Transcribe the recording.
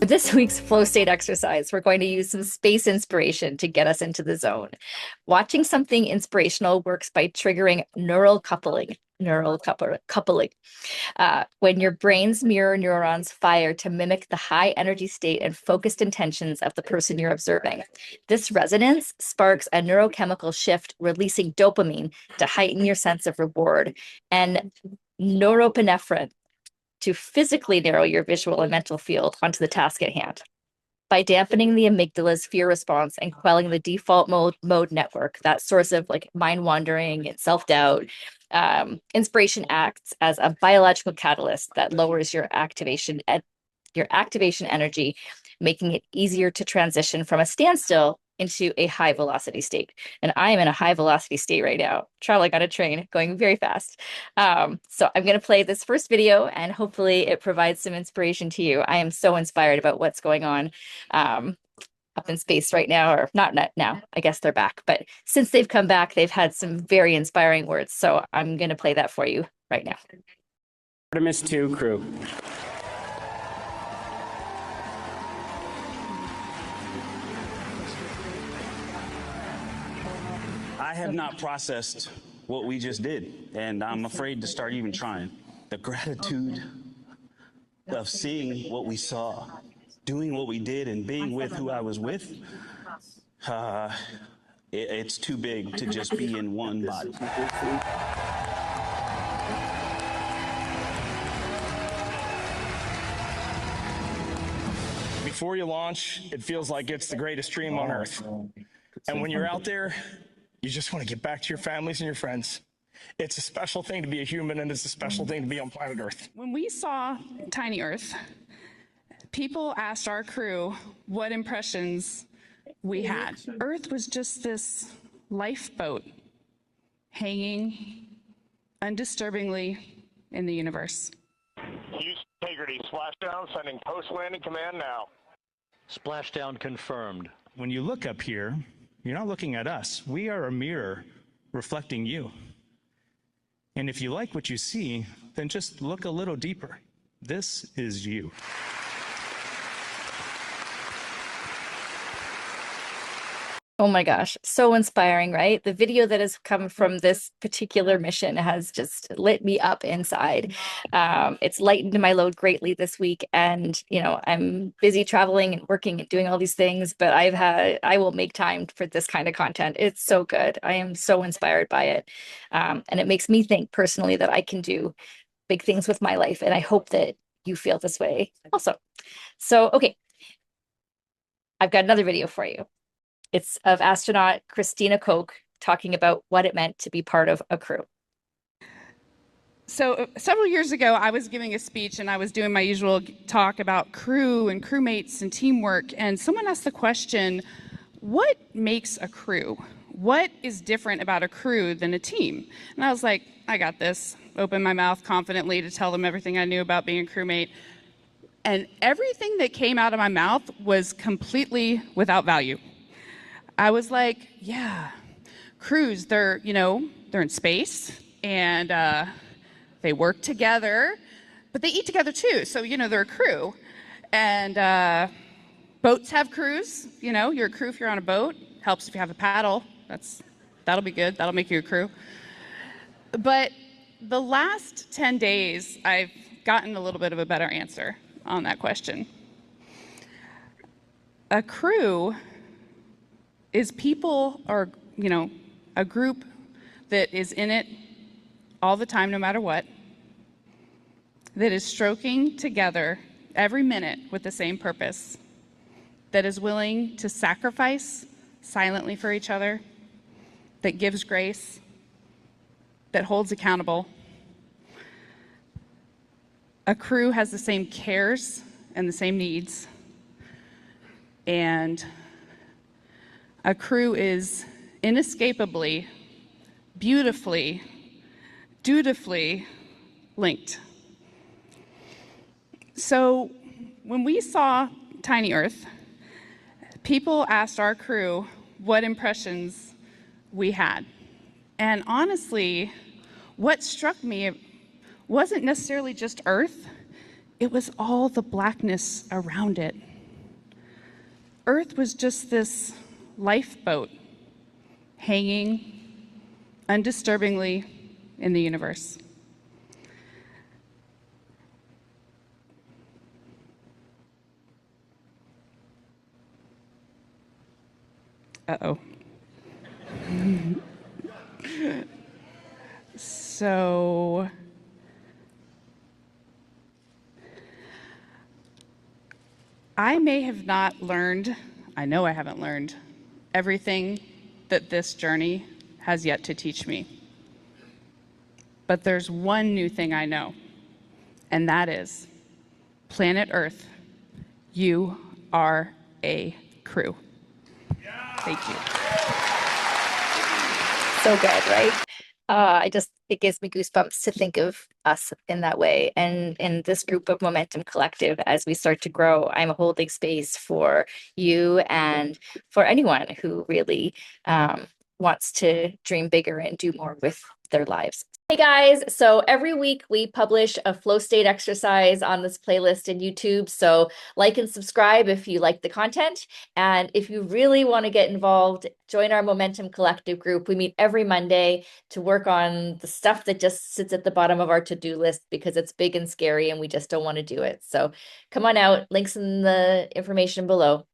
For this week's flow state exercise, we're going to use some space inspiration to get us into the zone. Watching something inspirational works by triggering neural coupling. When your brain's mirror neurons fire to mimic the high energy state and focused intentions of the person you're observing. This resonance sparks a neurochemical shift, releasing dopamine to heighten your sense of reward, and norepinephrine to physically narrow your visual and mental field onto the task at hand. By dampening the amygdala's fear response and quelling the default mode network, that source of like mind wandering and self-doubt, inspiration acts as a biological catalyst that lowers your activation energy, making it easier to transition from a standstill into a high velocity state. And I am in a high velocity state right now, traveling on a train, going very fast. So I'm going to play this first video and hopefully it provides some inspiration to you. I am so inspired about what's going on up in space right now, or not now, I guess they're back. But since they've come back, they've had some very inspiring words. So I'm going to play that for you right now. Artemis II crew. I have not processed what we just did, and I'm afraid to start even trying. The gratitude of seeing what we saw, doing what we did, and being with who I was with, it's too big to just be in one body. Before you launch, it feels like it's the greatest dream on Earth. And when you're out there, you just want to get back to your families and your friends. It's a special thing to be a human, and it's a special thing to be on planet Earth. When we saw Tiny Earth, people asked our crew what impressions we had. Earth was just this lifeboat hanging undisturbingly in the universe. Houston Integrity, splashdown, sending post-landing command now. Splashdown confirmed. When you look up here, you're not looking at us. We are a mirror reflecting you. And if you like what you see, then just look a little deeper. This is you. Oh my gosh, so inspiring, right? The video that has come from this particular mission has just lit me up inside. It's lightened my load greatly this week. And, you know, I'm busy traveling and working and doing all these things, but I will make time for this kind of content. It's so good. I am so inspired by it. And it makes me think personally that I can do big things with my life. And I hope that you feel this way also. So, okay, I've got another video for you. It's of astronaut Christina Koch talking about what it meant to be part of a crew. So several years ago, I was giving a speech and I was doing my usual talk about crew and crewmates and teamwork. And someone asked the question, what makes a crew? What is different about a crew than a team? And I was like, I got this. Opened my mouth confidently to tell them everything I knew about being a crewmate. And everything that came out of my mouth was completely without value. I was like, yeah, crews, they're in space and they work together, but they eat together too. So, they're a crew. And boats have crews, you're a crew if you're on a boat. Helps if you have a paddle. That'll be good. That'll make you a crew. But the last 10 days, I've gotten a little bit of a better answer on that question. A crew is people or, a group that is in it all the time, no matter what, that is stroking together every minute with the same purpose, that is willing to sacrifice silently for each other, that gives grace, that holds accountable. A crew has the same cares and the same needs, and a crew is inescapably, beautifully, dutifully linked. So when we saw Tiny Earth, people asked our crew what impressions we had. And honestly, what struck me wasn't necessarily just Earth, it was all the blackness around it. Earth was just this lifeboat hanging undisturbingly in the universe. Uh-oh. So I may have not learned, I know I haven't learned everything that this journey has yet to teach me. But there's one new thing I know, and that is planet Earth, you are a crew. Thank you. So good, right? It gives me goosebumps to think of us in that way. And in this group of Momentum Collective, as we start to grow, I'm holding space for you and for anyone who really wants to dream bigger and do more with their lives. Hey guys, so every week we publish a flow state exercise on this playlist in YouTube. So like and subscribe if you like the content. And if you really want to get involved, join our Momentum Collective group. We meet every Monday to work on the stuff that just sits at the bottom of our to-do list because it's big and scary and we just don't want to do it. So come on out, links in the information below.